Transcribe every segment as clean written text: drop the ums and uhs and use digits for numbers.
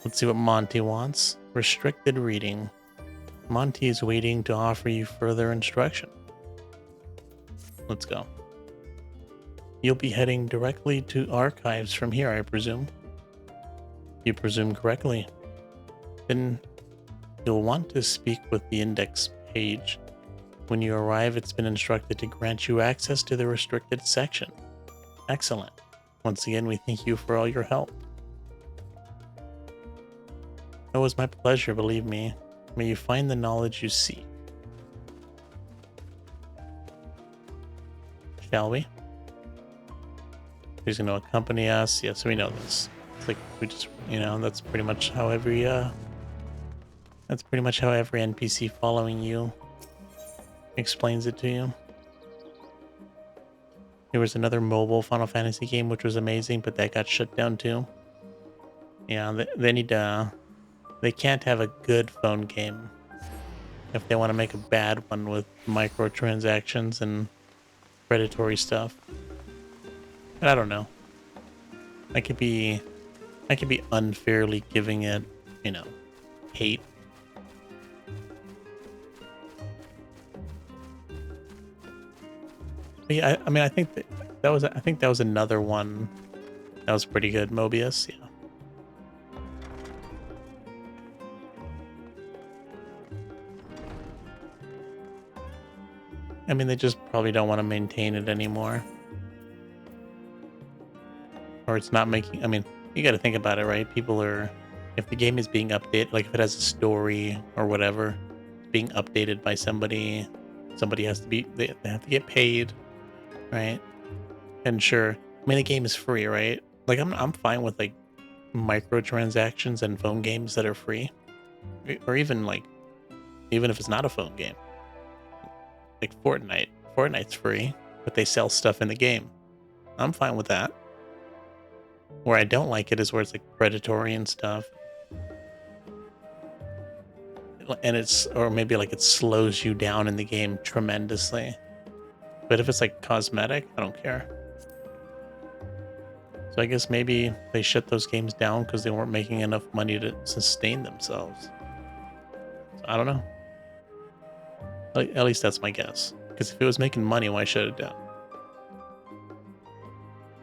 Let's see what Monty wants. Restricted reading. Monty is waiting to offer you further instruction. Let's go. You'll be heading directly to archives from here, I presume. You presume correctly. Then you'll want to speak with the index page. When you arrive, it's been instructed to grant you access to the restricted section. Excellent. Once again, we thank you for all your help. It was my pleasure, believe me. May you find the knowledge you seek. Shall we? Who's going to accompany us? Yes, we know this. It's like we just, that's pretty much how every NPC following you explains it to you. There was another mobile Final Fantasy game which was amazing, but that got shut down too. Yeah, they can't have a good phone game if they want to make a bad one with microtransactions and predatory stuff. But I don't know. I could be unfairly giving it, hate. But yeah, I think that was another one that was pretty good. Mobius, yeah. I mean, they just probably don't want to maintain it anymore. Or it's not making... I mean, you got to think about it, right? People are... If the game is being updated, like if it has a story or whatever, it's being updated by somebody has to be... They have to get paid, right? And sure, I mean, the game is free, right? Like, I'm fine with, like, microtransactions and phone games that are free. Or even if it's not a phone game. Like Fortnite. Fortnite's free, but they sell stuff in the game. I'm fine with that. Where I don't like it is where it's like predatory and stuff. And or maybe like it slows you down in the game tremendously. But if it's like cosmetic, I don't care. So I guess maybe they shut those games down because they weren't making enough money to sustain themselves. So I don't know. At least that's my guess. Because if it was making money, why shut it down?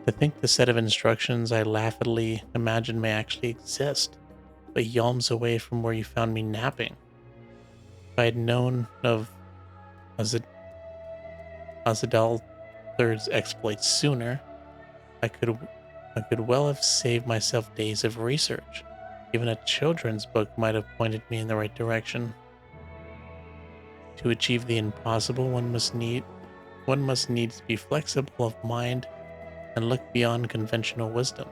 To think the set of instructions I laughingly imagined may actually exist, but yalms away from where you found me napping. If I had known of Azadal III's exploits sooner, I could well have saved myself days of research. Even a children's book might have pointed me in the right direction. To achieve the impossible, one must needs be flexible of mind and look beyond conventional wisdom.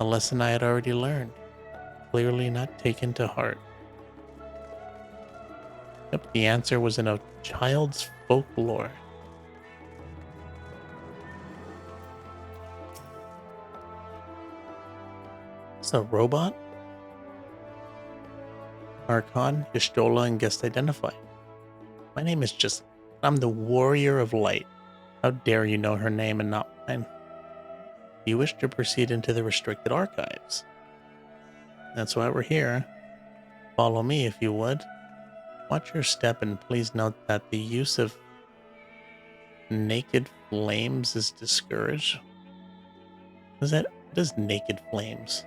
A lesson I had already learned, clearly not taken to heart. Yep, the answer was in a child's folklore. It's a robot? Archon, Yestola, and guest identified. My name is just... I'm the Warrior of Light. How dare you know her name and not mine? You wish to proceed into the restricted archives. That's why we're here. Follow me if you would. Watch your step and please note that the use of naked flames is discouraged. What is naked flames?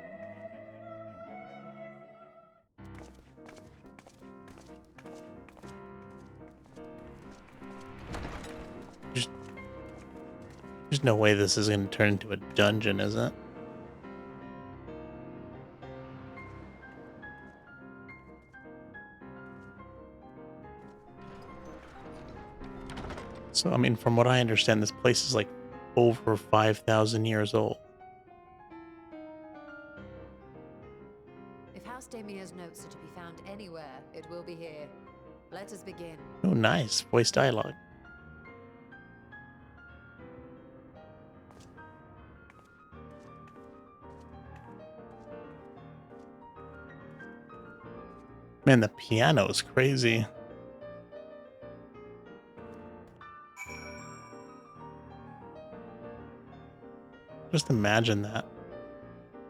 There's no way this is going to turn into a dungeon, is it? So, I mean, from what I understand, this place is like over 5,000 years old. If House Damia's notes are to be found anywhere, it will be here. Let us begin. Oh, nice. Voice dialogue. Man, the piano is crazy. Just imagine that.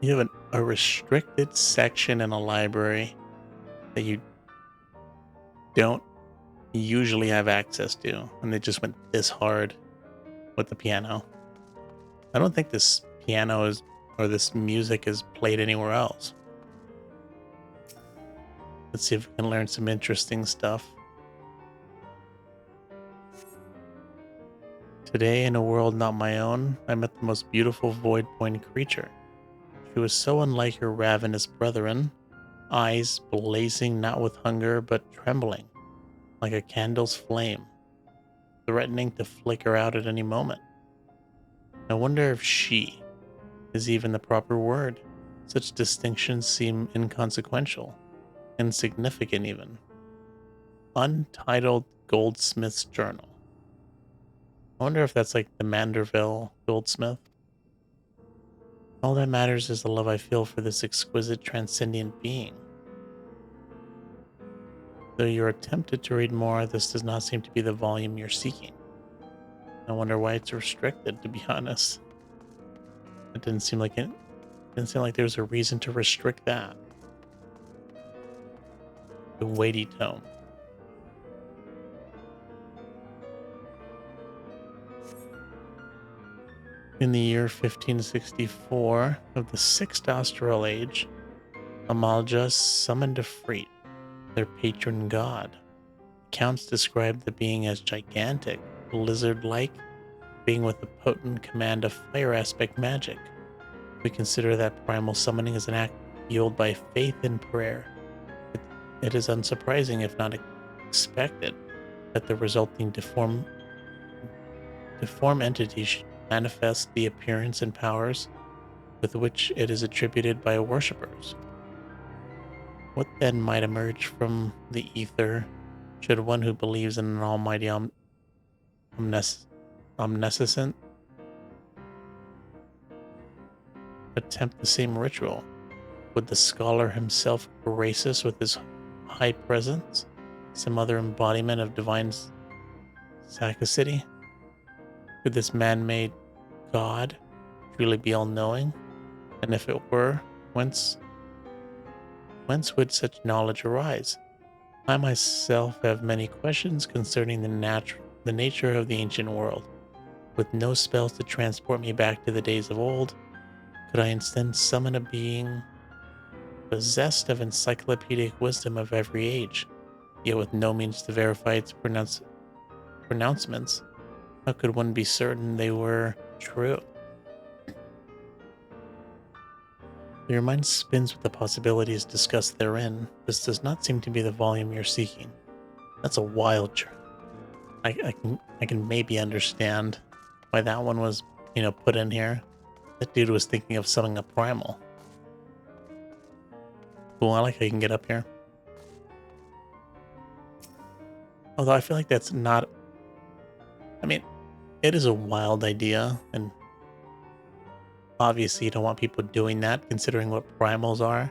You have a restricted section in a library that you don't usually have access to, and they just went this hard with the piano. I don't think this piano is or this music is played anywhere else. Let's see if we can learn some interesting stuff. Today, in a world not my own, I met the most beautiful void point creature. She was so unlike her ravenous brethren, eyes blazing not with hunger but trembling, like a candle's flame, threatening to flicker out at any moment. I wonder if she is even the proper word. Such distinctions seem inconsequential, insignificant even. Untitled Goldsmith's Journal. I wonder if that's like the Manderville Goldsmith. All that matters is the love I feel for this exquisite transcendent being. Though you're tempted to read more, this does not seem to be the volume you're seeking. I wonder why it's restricted, to be honest. It didn't seem like there was a reason to restrict that. The weighty tome. In the year 1564 of the Sixth Austral Age, Amalja summoned a Freet, their patron god. Accounts describe the being as gigantic, lizard-like, being with a potent command of fire aspect magic. We consider that primal summoning as an act fueled by faith and prayer. It is unsurprising, if not expected, that the resulting deformed entity should manifest the appearance and powers with which it is attributed by worshippers. What then might emerge from the ether should one who believes in an almighty omniscient attempt the same ritual? Would the scholar himself grace us with his high presence, some other embodiment of divine sagacity? Could this man-made God truly be all-knowing? And if it were, whence would such knowledge arise? I myself have many questions concerning the nature of the ancient world. With no spells to transport me back to the days of old, could I instead summon a being possessed of encyclopedic wisdom of every age, yet with no means to verify its pronouncements? How could one be certain they were true? Your mind spins with the possibilities discussed therein. This does not seem to be the volume you're seeking. That's a wild journey. I can maybe understand why that one was, put in here. That dude was thinking of summoning a primal. Cool, I like how you can get up here. Although I feel like that's not... I mean, it is a wild idea, and obviously you don't want people doing that, considering what primals are.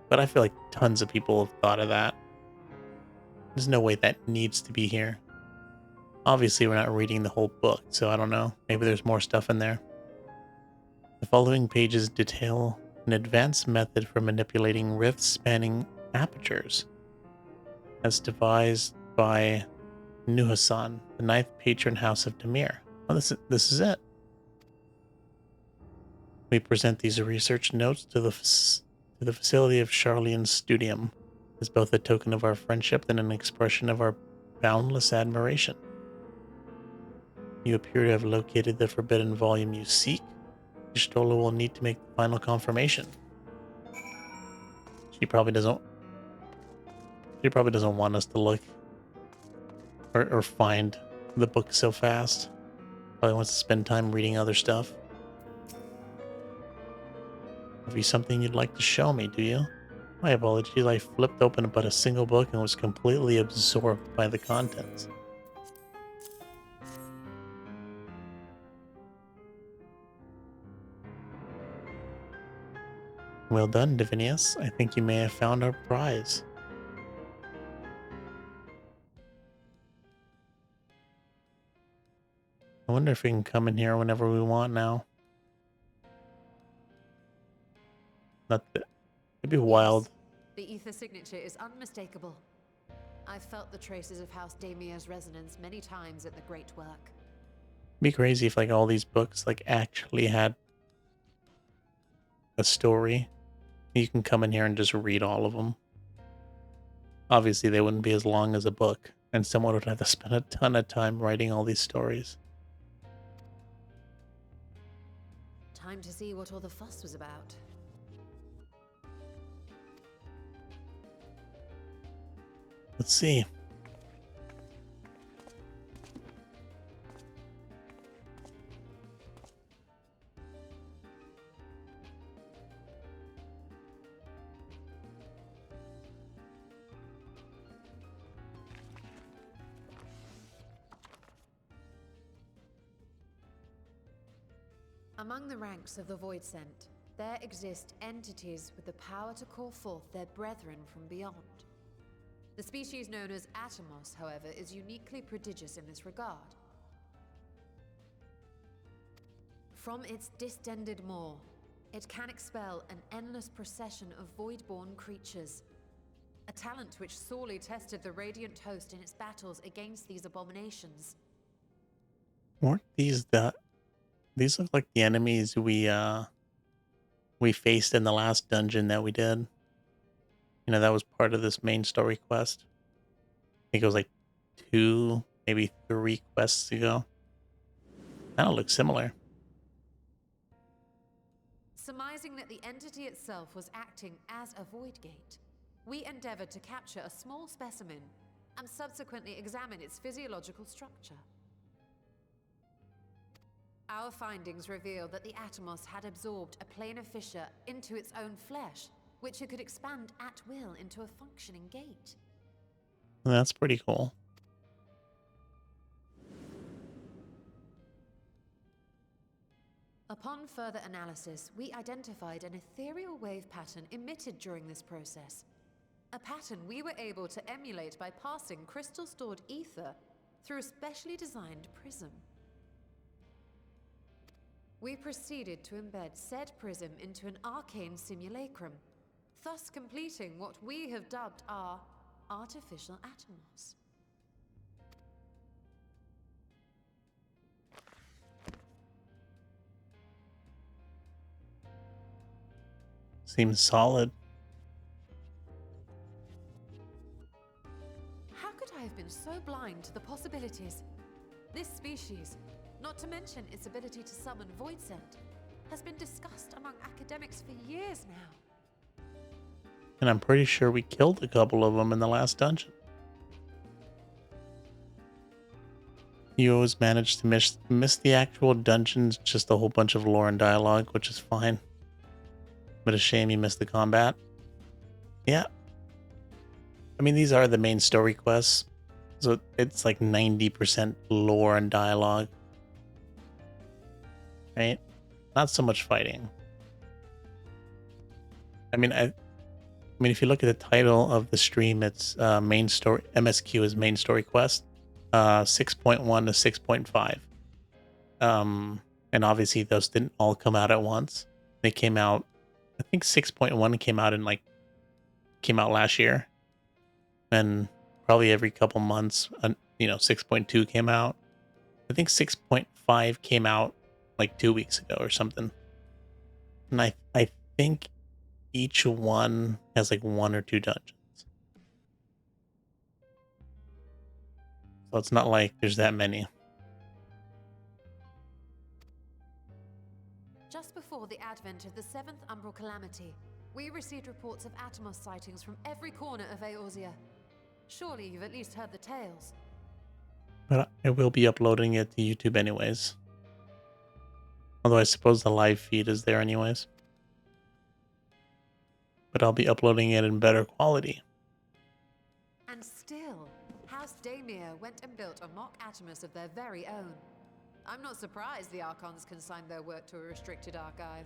But I feel like tons of people have thought of that. There's no way that needs to be here. Obviously, we're not reading the whole book, so I don't know. Maybe there's more stuff in there. The following pages detail an advanced method for manipulating rift-spanning apertures, as devised by Nuhasan, the ninth patron house of Demir. Oh, this is it. We present these research notes to the facility of Charlene's studium as both a token of our friendship and an expression of our boundless admiration. You appear to have located the forbidden volume you seek. Ishtola will need to make the final confirmation. She probably doesn't want us to look or find the book so fast. Probably wants to spend time reading other stuff. Have you something you'd like to show me, do you? My apologies, I flipped open but a single book and was completely absorbed by the contents. Well done, Divinius. I think you may have found our prize. I wonder if we can come in here whenever we want now. Not that it'd be Yes, wild. the ether signature is unmistakable. I've felt the traces of House Damia's resonance many times at the Great Work. It'd be crazy if like all these books like actually had a story. You can come in here and just read all of them. Obviously, they wouldn't be as long as a book, and someone would have to spend a ton of time writing all these stories. Time to see what all the fuss was about. Let's see. Among the ranks of the Void Sent, there exist entities with the power to call forth their brethren from beyond. The species known as Atomos, however, is uniquely prodigious in this regard. From its distended maw, it can expel an endless procession of void-born creatures. A talent which sorely tested the Radiant host in its battles against these abominations. Weren't these the? These look like the enemies we faced in the last dungeon that we did. You know, that was part of this main story quest. I think it was like 2, maybe 3 quests ago. Kind of looks similar. Surmising that the entity itself was acting as a void gate, we endeavored to capture a small specimen and subsequently examine its physiological structure. Our findings revealed that the Atomos had absorbed a planar fissure into its own flesh, which it could expand at will into a functioning gate. That's pretty cool. Upon further analysis, we identified an ethereal wave pattern emitted during this process. A pattern we were able to emulate by passing crystal-stored ether through a specially designed prism. We proceeded to embed said prism into an arcane simulacrum, thus completing what we have dubbed our artificial Atomos. Seems solid. How could I have been so blind to the possibilities? This species, not to mention its ability to summon Void Sent, has been discussed among academics for years now. And I'm pretty sure we killed a couple of them in the last dungeon. You always manage to miss the actual dungeons, just a whole bunch of lore and dialogue, which is fine. But a shame you missed the combat. Yeah. I mean, these are the main story quests. So it's like 90% lore and dialogue. Right? Not so much fighting. I mean, if you look at the title of the stream, it's main story MSQ is main story quest, 6.1 to 6.5. And obviously those didn't all come out at once. They came out, I think 6.1 came out last year, and probably every couple months, 6.2 came out. I think 6.5 came out like 2 weeks ago or something. And I think each one has like 1 or 2 dungeons. So it's not like there's that many. Just before the advent of the 7th Umbral Calamity, we received reports of Atomos sightings from every corner of Eorzea. Surely you've at least heard the tales. But I will be uploading it to YouTube anyways. Although I suppose the live feed is there anyways. But I'll be uploading it in better quality. And still, House Damia went and built a mock Atomos of their very own. I'm not surprised the Archons consigned their work to a restricted archive.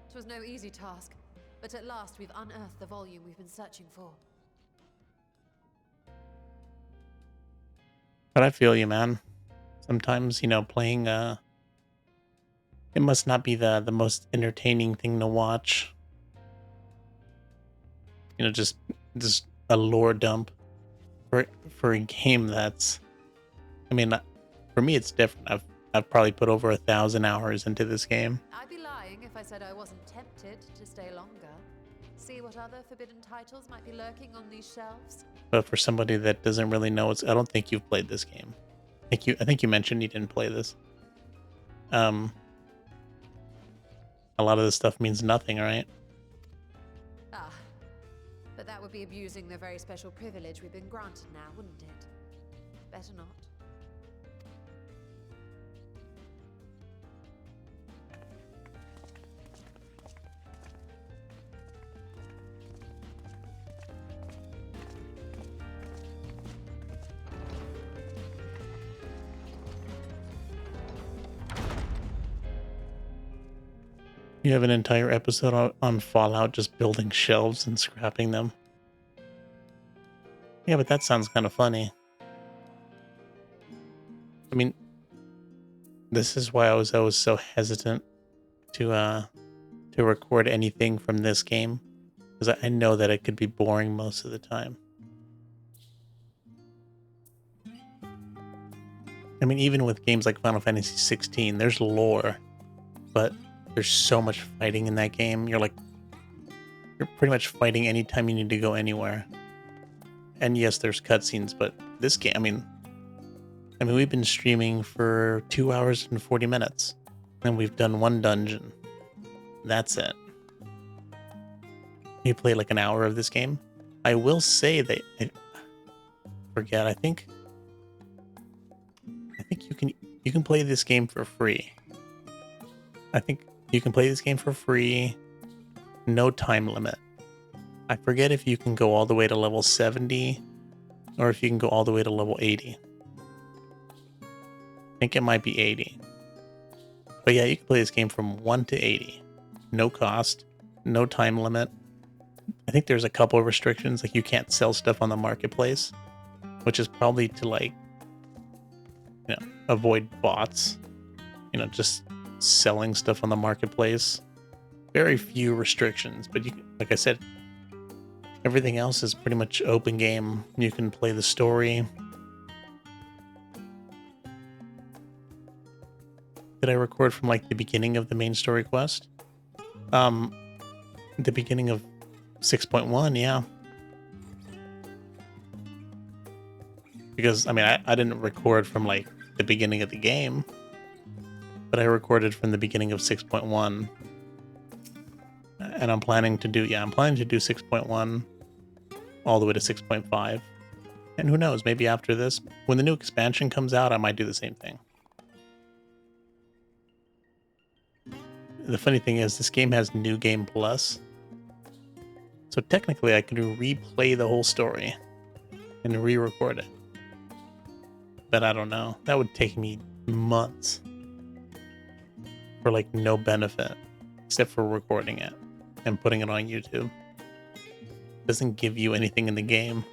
It was no easy task, but at last we've unearthed the volume we've been searching for. But I feel you, man. Sometimes, playing It must not be the most entertaining thing to watch. You know, just a lore dump for a game that's. I mean, for me, it's different. I've probably put over 1,000 hours into this game. I'd be lying if I said I wasn't tempted to stay longer. See what other forbidden titles might be lurking on these shelves. But for somebody that doesn't really know, I don't think you've played this game. I think you mentioned you didn't play this. A lot of this stuff means nothing, right? Ah, but that would be abusing the very special privilege we've been granted now, wouldn't it? Better not. You have an entire episode on Fallout just building shelves and scrapping them. Yeah, but that sounds kind of funny. I mean, this is why I was always so hesitant to record anything from this game, because I know that it could be boring most of the time. I mean, even with games like Final Fantasy 16, there's lore, but there's so much fighting in that game. You're pretty much fighting anytime you need to go anywhere. And yes, there's cutscenes, but this game, I mean, we've been streaming for 2 hours and 40 minutes, and we've done one dungeon. That's it. You play like an hour of this game. I will say that I think you can play this game for free. I think you can play this game for free, no time limit. I forget if you can go all the way to level 70 or if you can go all the way to level 80. I think it might be 80. But yeah, you can play this game from 1 to 80. No cost, no time limit. I think there's a couple of restrictions, like you can't sell stuff on the marketplace, which is probably to avoid bots. Just selling stuff on the marketplace. Very few restrictions, but like I said, everything else is pretty much open game. You can play the story. Did I record from the beginning of the main story quest? The beginning of 6.1, yeah. Because I didn't record from the beginning of the game, but I recorded from the beginning of 6.1. And I'm planning to do 6.1 all the way to 6.5. And who knows, maybe after this, when the new expansion comes out, I might do the same thing. The funny thing is, this game has New Game Plus. So technically, I could replay the whole story and re-record it. But I don't know. That would take me months for no benefit, except for recording it and putting it on YouTube. It doesn't give you anything in the game.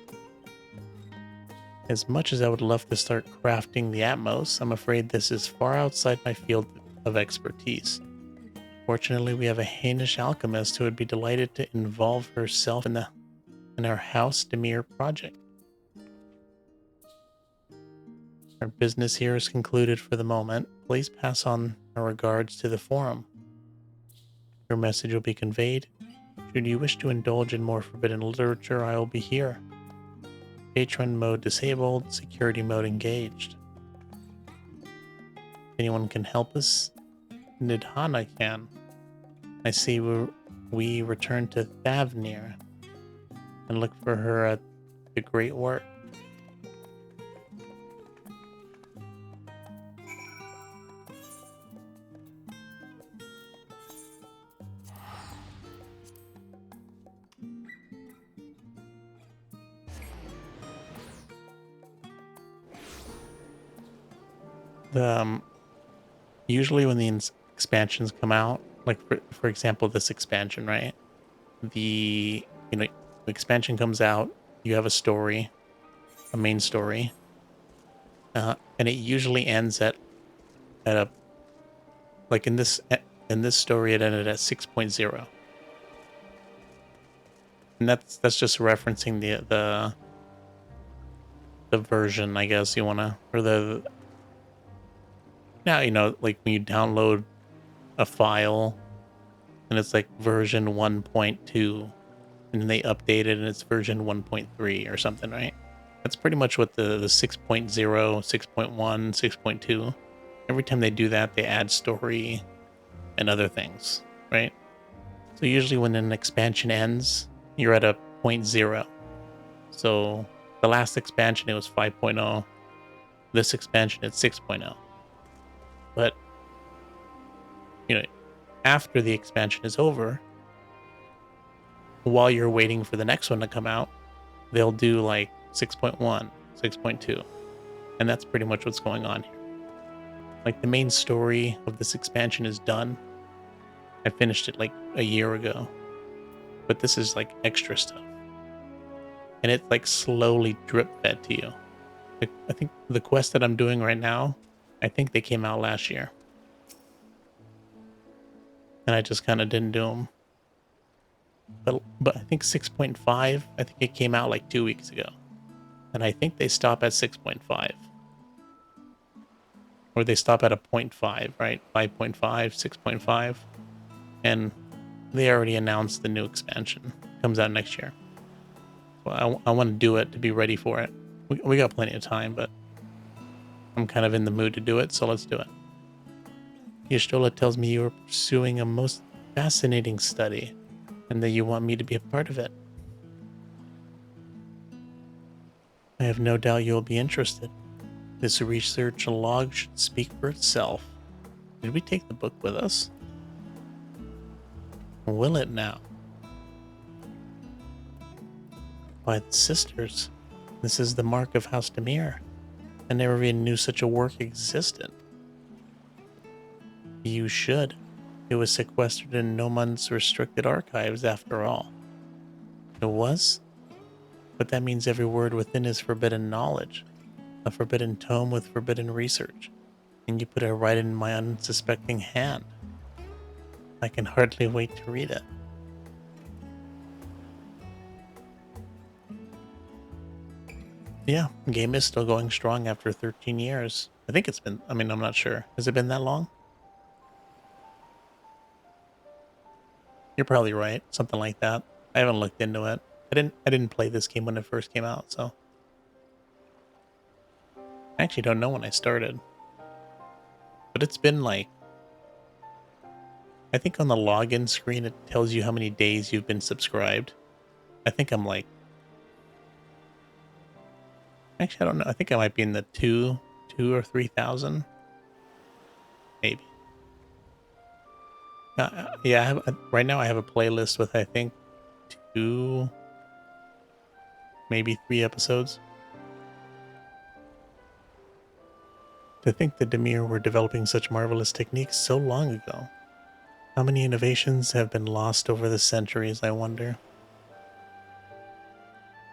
As much as I would love to start crafting the Atmos, I'm afraid this is far outside my field of expertise. Fortunately, we have a Hainish alchemist who would be delighted to involve herself in our House Demir project. Our business here is concluded for the moment. Please pass on our regards to the forum. Your message will be conveyed. Should you wish to indulge in more forbidden literature, I will be here. Patron mode disabled, security mode engaged. If anyone can help us, Nidhana can. I see we return to Thavnir and look for her at the Great Work. Usually when the expansions come out, for example, this expansion, right? The expansion comes out, you have a story, a main story, and it usually ends at a like in this story, it ended at 6.0. And that's just referencing the version, I guess you wanna, or the now, like when you download a file and it's like version 1.2 and then they update it and it's version 1.3 or something, right? That's pretty much what the 6.0, 6.1, 6.2. Every time they do that, they add story and other things, right? So usually when an expansion ends, you're at a point 0. So the last expansion, it was 5.0. This expansion, it's 6.0. But, you know, after the expansion is over, while you're waiting for the next one to come out, they'll do like 6.1, 6.2. And that's pretty much what's going on here. Like the main story of this expansion is done. I finished it like a year ago. But this is like extra stuff. And it's like slowly drip fed to you. Like, I think the quest that I'm doing right now, I think they came out last year. And I just kind of didn't do them. But I think 6.5, I think it came out like 2 weeks ago. And I think they stop at 6.5. Or they stop at a 0.5, right? 5.5, 6.5. And they already announced the new expansion. Comes out next year. So I want to do it to be ready for it. We got plenty of time, but I'm kind of in the mood to do it, so let's do it. Yashtola tells me you are pursuing a most fascinating study and that you want me to be a part of it. I have no doubt you will be interested. This research log should speak for itself. Did we take the book with us? Will it now? By the sisters, this is the mark of House Demir. I never even knew such a work existed. You should. It was sequestered in Nomon's restricted archives after all. It was? But that means every word within is forbidden knowledge. A forbidden tome with forbidden research. And you put it right in my unsuspecting hand. I can hardly wait to read it. Yeah, the game is still going strong after 13 years. I think it's been, I'm not sure. Has it been that long? You're probably right. Something like that. I haven't looked into it. I didn't play this game when it first came out, so I actually don't know when I started. But it's been like, I think on the login screen it tells you how many days you've been subscribed. I think I'm like, actually I don't know. I think I might be in the 2 or 3,000 maybe. Yeah, right now I have a playlist with I think 2, maybe 3 episodes. To think that Demir were developing such marvelous techniques so long ago. How many innovations have been lost over the centuries, I wonder?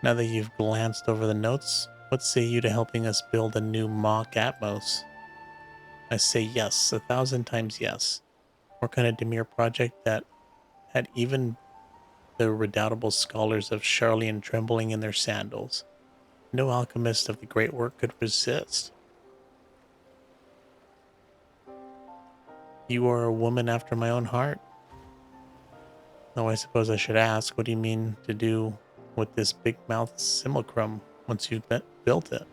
Now that you've glanced over the notes, what say you to helping us build a new mock Atmos? I say yes, 1,000 times yes. Work on a Demir project that had even the redoubtable scholars of Charlian trembling in their sandals. No alchemist of the great work could resist. You are a woman after my own heart. Though I suppose I should ask, what do you mean to do with this big-mouthed simulacrum once you've built it?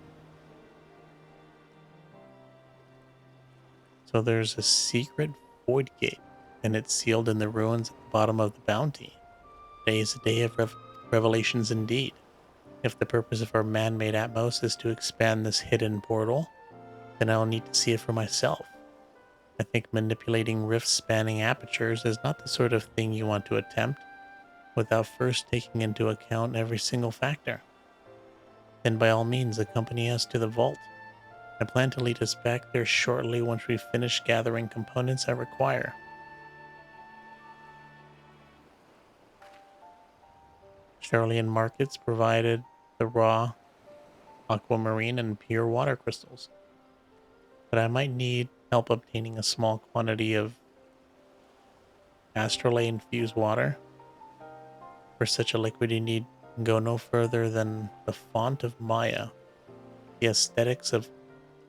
So there's a secret void gate, and it's sealed in the ruins at the bottom of the bounty. Today is a day of revelations indeed. If the purpose of our man-made Atmos is to expand this hidden portal, then I'll need to see it for myself. I think manipulating rift-spanning apertures is not the sort of thing you want to attempt without first taking into account every single factor. Then by all means accompany us to the vault. I plan to lead us back there shortly once we finish gathering components I require. Charlian markets provided the raw aquamarine and pure water crystals. But I might need help obtaining a small quantity of astrolabe infused water. For such a liquid, you need go no further than the font of Maya. The aesthetics of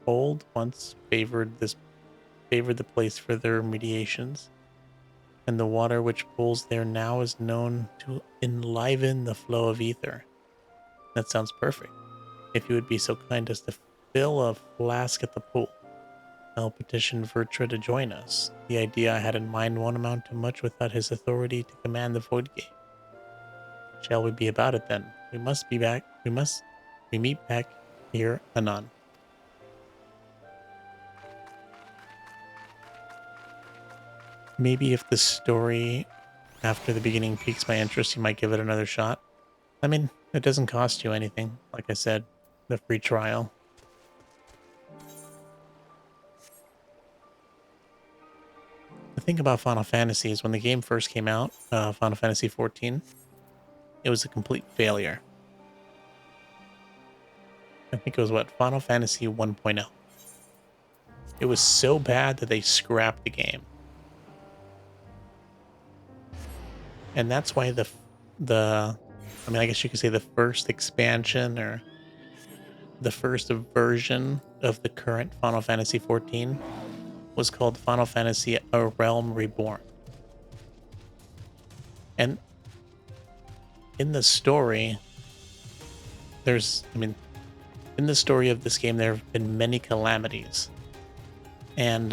old once favored the place for their mediations, and the water which pools there now is known to enliven the flow of ether. That sounds perfect. If you would be so kind as to fill a flask at the pool, I'll petition Vertra to join us. The idea I had in mind won't amount to much without his authority to command the Void Gate. Shall we be about it then? We must be back. We meet back here anon. Maybe if the story after the beginning piques my interest, you might give it another shot. I mean, it doesn't cost you anything. Like I said, the free trial. The thing about Final Fantasy is when the game first came out, Final Fantasy 14, it was a complete failure. I think it was Final Fantasy 1.0. It was so bad that they scrapped the game. And that's why I guess you could say the first expansion or the first version of the current Final Fantasy 14 was called Final Fantasy A Realm Reborn. And in the story, in the story of this game, there have been many calamities. And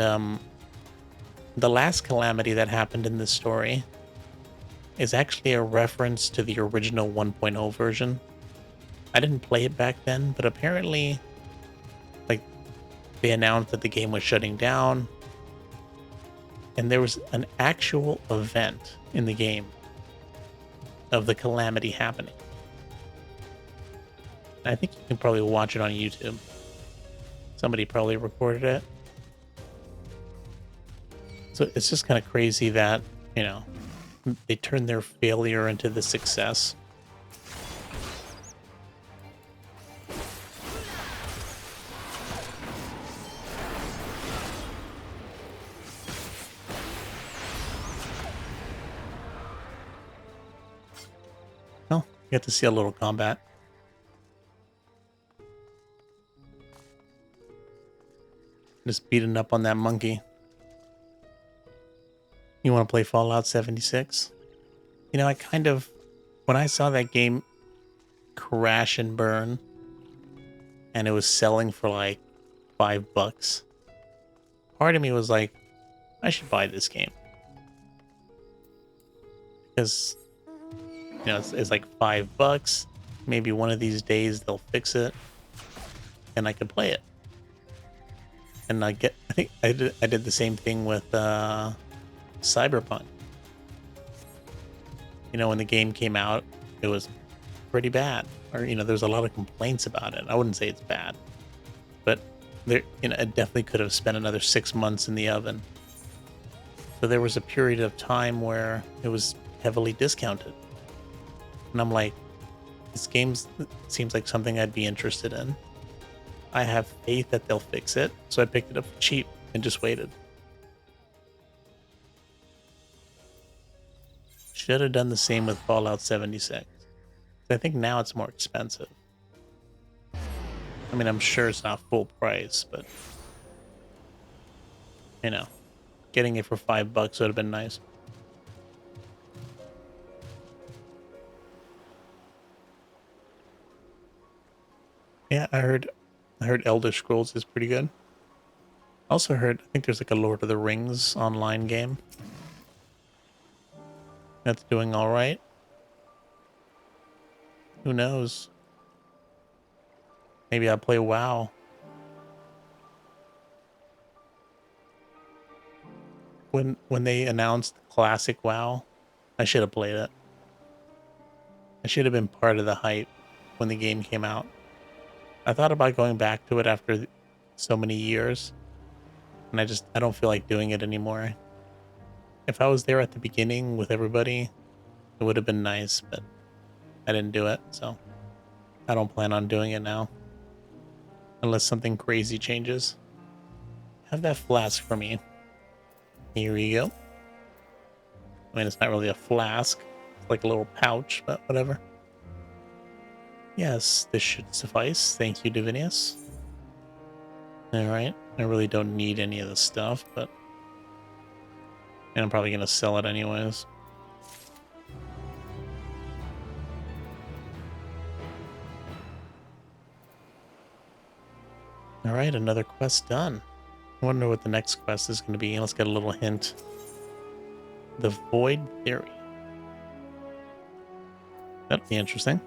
the last calamity that happened in this story is actually a reference to the original 1.0 version. I didn't play it back then, but apparently, like, they announced that the game was shutting down, and there was an actual event in the game of the calamity happening. I think you can probably watch it on YouTube. Somebody probably recorded it. So it's just kind of crazy that, they turned their failure into the success. Well, you get to see a little combat. Just beating up on that monkey. You want to play Fallout 76? When I saw that game crash and burn, and it was selling for like $5, part of me was like, I should buy this game. Because, it's like $5. Maybe one of these days they'll fix it, and I could play it. And I think I did the same thing with Cyberpunk. When the game came out, it was pretty bad. Or, there's a lot of complaints about it. I wouldn't say it's bad. But it definitely could have spent another 6 months in the oven. So there was a period of time where it was heavily discounted. And I'm like, this game seems like something I'd be interested in. I have faith that they'll fix it. So I picked it up cheap and just waited. Should have done the same with Fallout 76. I think now it's more expensive. I mean, I'm sure it's not full price, but getting it for $5 would have been nice. Yeah, I heard Elder Scrolls is pretty good. Also heard, I think there's like a Lord of the Rings online game that's doing all right. Who knows? Maybe I'll play WoW. When they announced Classic WoW, I should have played it. I should have been part of the hype when the game came out. I thought about going back to it after so many years, and I don't feel like doing it anymore. If I was there at the beginning with everybody, it would have been nice, but I didn't do it, so I don't plan on doing it now. Unless something crazy changes. have that flask for me. Here we go. I mean, it's not really a flask. It's like a little pouch, but whatever. Yes, this should suffice. Thank you, Divinius. Alright. I really don't need any of this stuff, but and I'm probably going to sell it anyways. Alright, another quest done. I wonder what the next quest is going to be. Let's get a little hint. The Void Theory. That'll be interesting.